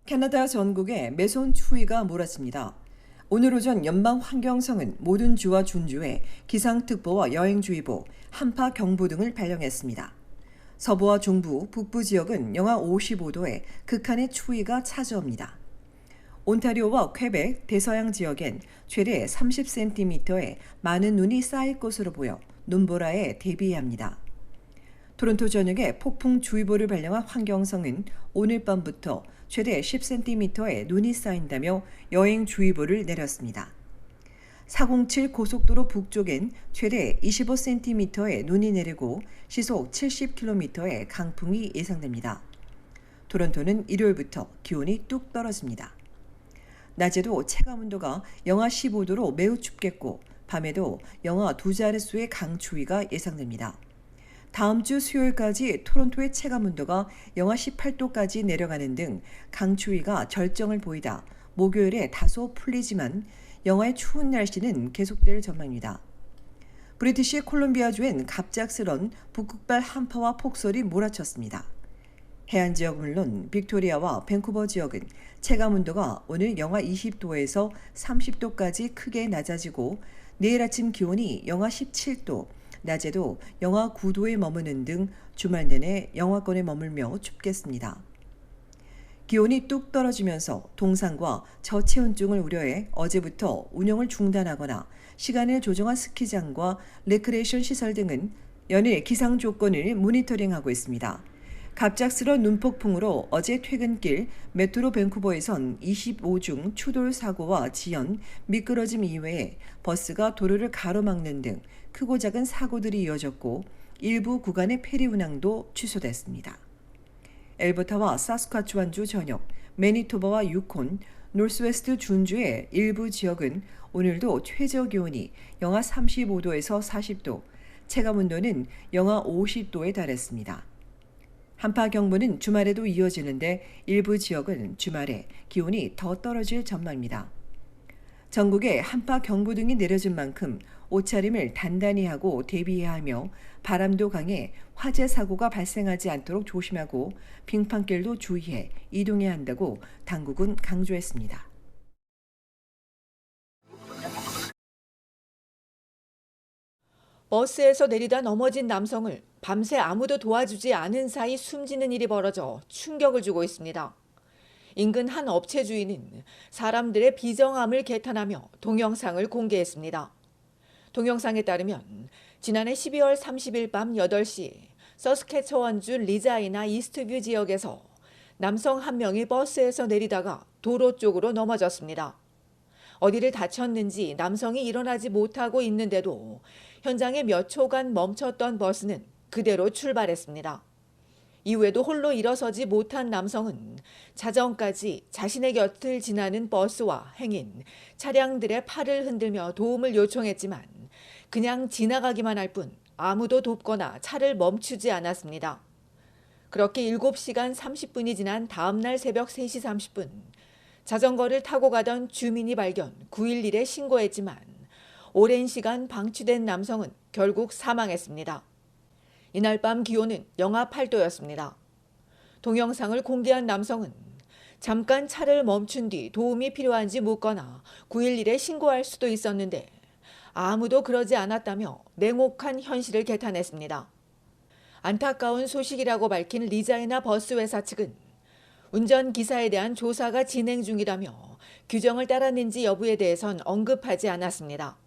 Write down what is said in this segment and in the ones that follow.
캐나다 전국에 매서운 추위가 몰았습니다. 오늘 오전 연방환경성은 모든 주와 준주에 기상특보와 여행주의보, 한파경보 등을 발령했습니다. 서부와 중부, 북부 지역은 영하 55도에 극한의 추위가 찾아옵니다. 온타리오와 퀘벡, 대서양 지역엔 최대 30cm의 많은 눈이 쌓일 것으로 보여 눈보라에 대비해야 합니다. 토론토 전역에 폭풍주의보를 발령한 환경성은 오늘 밤부터 최대 10cm의 눈이 쌓인다며 여행주의보를 내렸습니다. 407 고속도로 북쪽엔 최대 25cm의 눈이 내리고 시속 70km의 강풍이 예상됩니다. 토론토는 일요일부터 기온이 뚝 떨어집니다. 낮에도 체감온도가 영하 15도로 매우 춥겠고 밤에도 영하 2자릿수의 강추위가 예상됩니다. 다음 주 수요일까지 토론토의 체감온도가 영하 18도까지 내려가는 등 강추위가 절정을 보이다 목요일에 다소 풀리지만 영하의 추운 날씨는 계속될 전망입니다. 브리티시 콜롬비아주엔 갑작스런 북극발 한파와 폭설이 몰아쳤습니다. 해안 지역은 물론 빅토리아와 밴쿠버 지역은 체감온도가 오늘 영하 20도에서 30도까지 크게 낮아지고 내일 아침 기온이 영하 17도, 낮에도 영하 9도에 머무는 등 주말 내내 영하권에 머물며 춥겠습니다. 기온이 뚝 떨어지면서 동상과 저체온증을 우려해 어제부터 운영을 중단하거나 시간을 조정한 스키장과 레크레이션 시설 등은 연일 기상 조건을 모니터링하고 있습니다. 갑작스런 눈폭풍으로 어제 퇴근길 메트로 밴쿠버에선 25중 추돌 사고와 지연, 미끄러짐 이외에 버스가 도로를 가로막는 등 크고 작은 사고들이 이어졌고 일부 구간의 페리 운항도 취소됐습니다. 엘버타와 사스카추완주 전역, 매니토바와 유콘, 노스웨스트 준주의 일부 지역은 오늘도 최저 기온이 영하 35도에서 40도, 체감온도는 영하 50도에 달했습니다. 한파경보는 주말에도 이어지는데 일부 지역은 주말에 기온이 더 떨어질 전망입니다. 전국에 한파경보 등이 내려진 만큼 옷차림을 단단히 하고 대비해야 하며 바람도 강해 화재 사고가 발생하지 않도록 조심하고 빙판길도 주의해 이동해야 한다고 당국은 강조했습니다. 버스에서 내리다 넘어진 남성을 밤새 아무도 도와주지 않은 사이 숨지는 일이 벌어져 충격을 주고 있습니다. 인근 한 업체 주인은 사람들의 비정함을 개탄하며 동영상을 공개했습니다. 동영상에 따르면 지난해 12월 30일 밤 8시 서스캐처원주 리자이나 이스트뷰 지역에서 남성 한 명이 버스에서 내리다가 도로 쪽으로 넘어졌습니다. 어디를 다쳤는지 남성이 일어나지 못하고 있는데도 현장에 몇 초간 멈췄던 버스는 그대로 출발했습니다. 이후에도 홀로 일어서지 못한 남성은 자정까지 자신의 곁을 지나는 버스와 행인, 차량들의 팔을 흔들며 도움을 요청했지만 그냥 지나가기만 할 뿐 아무도 돕거나 차를 멈추지 않았습니다. 그렇게 7시간 30분이 지난 다음 날 새벽 3시 30분 자전거를 타고 가던 주민이 발견 911에 신고했지만 오랜 시간 방치된 남성은 결국 사망했습니다. 이날 밤 기온은 영하 8도였습니다. 동영상을 공개한 남성은 잠깐 차를 멈춘 뒤 도움이 필요한지 묻거나 911에 신고할 수도 있었는데 아무도 그러지 않았다며 냉혹한 현실을 개탄했습니다. 안타까운 소식이라고 밝힌 리자이나 버스 회사 측은 운전기사에 대한 조사가 진행 중이라며 규정을 따랐는지 여부에 대해선 언급하지 않았습니다.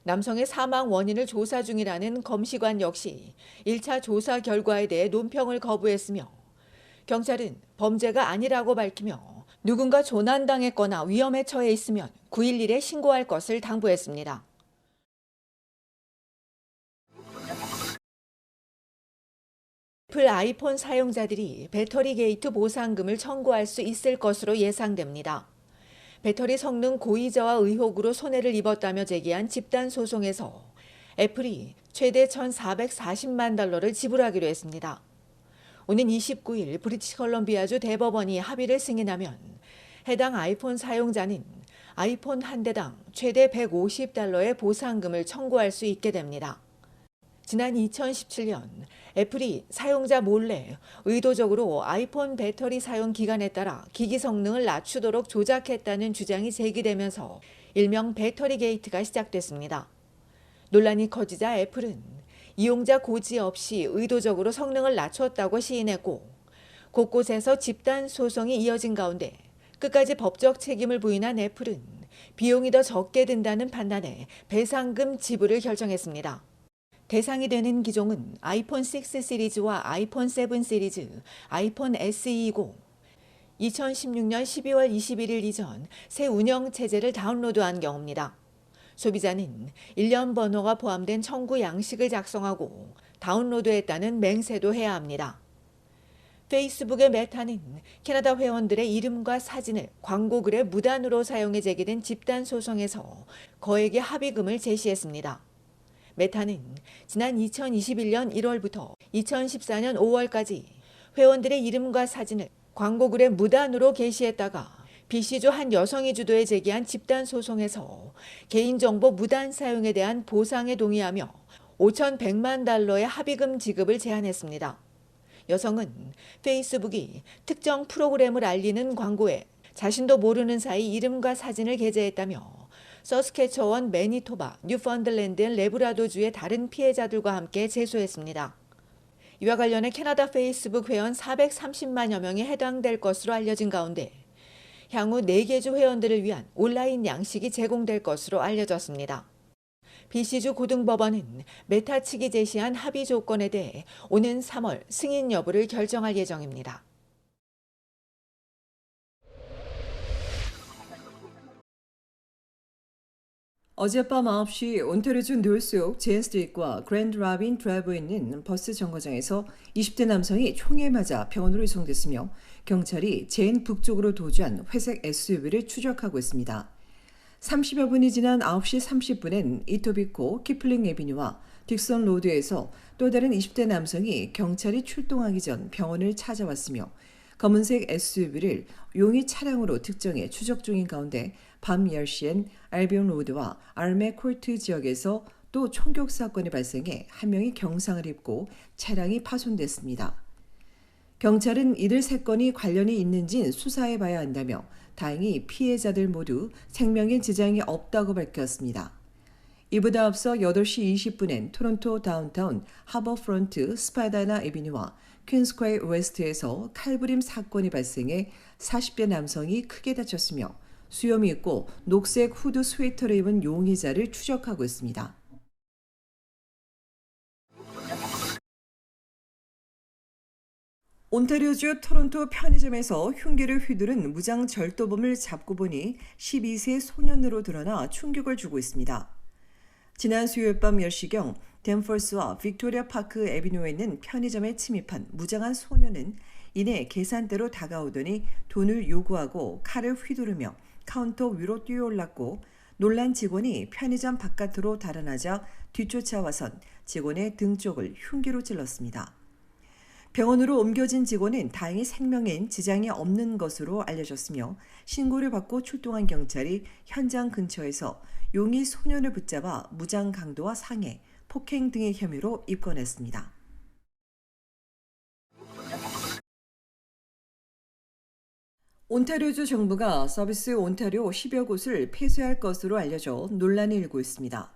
남성의 사망 원인을 조사 중이라는 검시관 역시 1차 조사 결과에 대해 논평을 거부했으며 경찰은 범죄가 아니라고 밝히며 누군가 조난당했거나 위험에 처해 있으면 911에 신고할 것을 당부했습니다. 애플 아이폰 사용자들이 배터리 게이트 보상금을 청구할 수 있을 것으로 예상됩니다. 배터리 성능 고의저하 의혹으로 손해를 입었다며 제기한 집단 소송에서 애플이 최대 1,440만 달러를 지불하기로 했습니다. 오는 29일 브리티시 컬럼비아주 대법원이 합의를 승인하면 해당 아이폰 사용자는 아이폰 한 대당 최대 150달러의 보상금을 청구할 수 있게 됩니다. 지난 2017년 애플이 사용자 몰래 의도적으로 아이폰 배터리 사용 기간에 따라 기기 성능을 낮추도록 조작했다는 주장이 제기되면서 일명 배터리 게이트가 시작됐습니다. 논란이 커지자 애플은 이용자 고지 없이 의도적으로 성능을 낮췄다고 시인했고 곳곳에서 집단 소송이 이어진 가운데 끝까지 법적 책임을 부인한 애플은 비용이 더 적게 든다는 판단에 배상금 지불을 결정했습니다. 대상이 되는 기종은 아이폰 6 시리즈와 아이폰 7 시리즈, 아이폰 SE이고 2016년 12월 21일 이전 새 운영 체제를 다운로드한 경우입니다. 소비자는 일련 번호가 포함된 청구 양식을 작성하고 다운로드했다는 맹세도 해야 합니다. 페이스북의 메타는 캐나다 회원들의 이름과 사진을 광고글에 무단으로 사용해 제기된 집단 소송에서 거액의 합의금을 제시했습니다. 메타는 지난 2021년 1월부터 2014년 5월까지 회원들의 이름과 사진을 광고글에 무단으로 게시했다가 BC주 한 여성이 주도해 제기한 집단 소송에서 개인정보 무단 사용에 대한 보상에 동의하며 5,100만 달러의 합의금 지급을 제안했습니다. 여성은 페이스북이 특정 프로그램을 알리는 광고에 자신도 모르는 사이 이름과 사진을 게재했다며 서스케처원, 매니토바, 뉴펀들랜드, 레브라도주의 다른 피해자들과 함께 제소했습니다. 이와 관련해 캐나다 페이스북 회원 430만여 명이 해당될 것으로 알려진 가운데 향후 4개 주 회원들을 위한 온라인 양식이 제공될 것으로 알려졌습니다. BC주 고등법원은 메타 측이 제시한 합의 조건에 대해 오는 3월 승인 여부를 결정할 예정입니다. 어젯밤 9시 온타리오주 놀수역 제인스트리트와 그랜드 라빈 드라이브에 있는 버스 정거장에서 20대 남성이 총에 맞아 병원으로 이송됐으며 경찰이 제인 북쪽으로 도주한 회색 SUV를 추적하고 있습니다. 30여 분이 지난 9시 30분엔 이토비코 키플링 에비뉴와 딕선 로드에서 또 다른 20대 남성이 경찰이 출동하기 전 병원을 찾아왔으며 검은색 SUV를 용의 차량으로 특정해 추적 중인 가운데 밤 10시엔 알비온 로드와 알메 콜트 지역에서 또 총격 사건이 발생해 한 명이 경상을 입고 차량이 파손됐습니다. 경찰은 이들 3건이 관련이 있는지는 수사해 봐야 한다며 다행히 피해자들 모두 생명에 지장이 없다고 밝혔습니다. 이보다 앞서 8시 20분엔 토론토 다운타운 하버프런트 스파다나 에비뉴와 퀸스퀘이 웨스트에서 칼부림 사건이 발생해 40대 남성이 크게 다쳤으며 수염이 있고 녹색 후드 스웨터를 입은 용의자를 추적하고 있습니다. 온타리오주 토론토 편의점에서 흉기를 휘두른 무장 절도범을 잡고 보니 12세 소년으로 드러나 충격을 주고 있습니다. 지난 수요일 밤 10시경 댄퍼스와 빅토리아 파크 애비뉴에 있는 편의점에 침입한 무장한 소년은 이내 계산대로 다가오더니 돈을 요구하고 칼을 휘두르며 카운터 위로 뛰어올랐고 놀란 직원이 편의점 바깥으로 달아나자 뒤쫓아와선 직원의 등 쪽을 흉기로 찔렀습니다. 병원으로 옮겨진 직원은 다행히 생명엔 지장이 없는 것으로 알려졌으며 신고를 받고 출동한 경찰이 현장 근처에서 용의 소년을 붙잡아 무장 강도와 상해, 폭행 등의 혐의로 입건했습니다. 온타리오주 정부가 서비스 온타리오 10여 곳을 폐쇄할 것으로 알려져 논란이 일고 있습니다.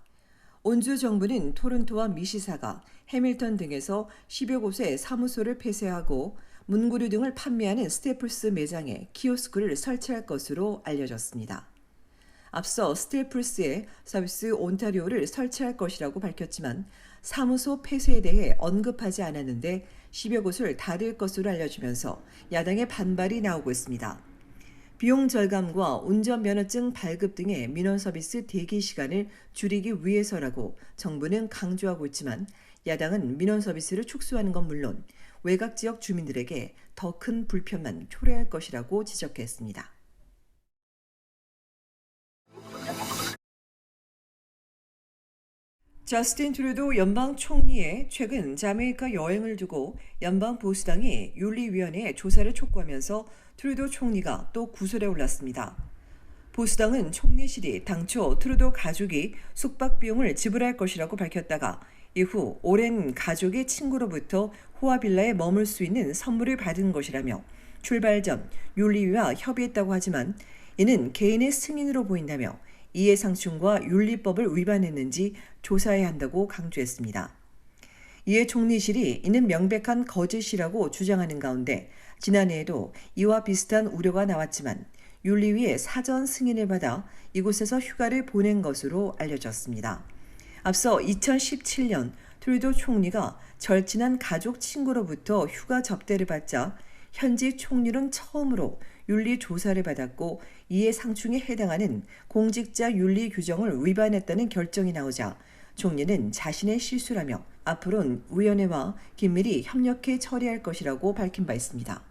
온주 정부는 토론토와 미시사가, 해밀턴 등에서 10여 곳의 사무소를 폐쇄하고 문구류 등을 판매하는 스테이플스 매장에 키오스크를 설치할 것으로 알려졌습니다. 앞서 스테이플스에 서비스 온타리오를 설치할 것이라고 밝혔지만 사무소 폐쇄에 대해 언급하지 않았는데 10여 곳을 닫을 것으로 알려지면서 야당의 반발이 나오고 있습니다. 비용 절감과 운전면허증 발급 등의 민원 서비스 대기 시간을 줄이기 위해서라고 정부는 강조하고 있지만 야당은 민원 서비스를 축소하는 건 물론 외곽 지역 주민들에게 더 큰 불편만 초래할 것이라고 지적했습니다. 저스틴 트루도 연방 총리의 최근 자메이카 여행을 두고 연방 보수당이 윤리위원회에 조사를 촉구하면서 트루도 총리가 또 구설에 올랐습니다. 보수당은 총리실이 당초 트루도 가족이 숙박 비용을 지불할 것이라고 밝혔다가 이후 오랜 가족의 친구로부터 호아빌라에 머물 수 있는 선물을 받은 것이라며 출발 전 윤리위와 협의했다고 하지만 이는 개인의 승인으로 보인다며 이해상충과 윤리법을 위반했는지 조사해야 한다고 강조했습니다. 이에 총리실이 이는 명백한 거짓이라고 주장하는 가운데 지난해에도 이와 비슷한 우려가 나왔지만 윤리위의 사전 승인을 받아 이곳에서 휴가를 보낸 것으로 알려졌습니다. 앞서 2017년 트루도 총리가 절친한 가족 친구로부터 휴가 접대를 받자 현직 총리는 처음으로 윤리 조사를 받았고 이에 상충에 해당하는 공직자 윤리 규정을 위반했다는 결정이 나오자 총리는 자신의 실수라며 앞으로는 위원회와 긴밀히 협력해 처리할 것이라고 밝힌 바 있습니다.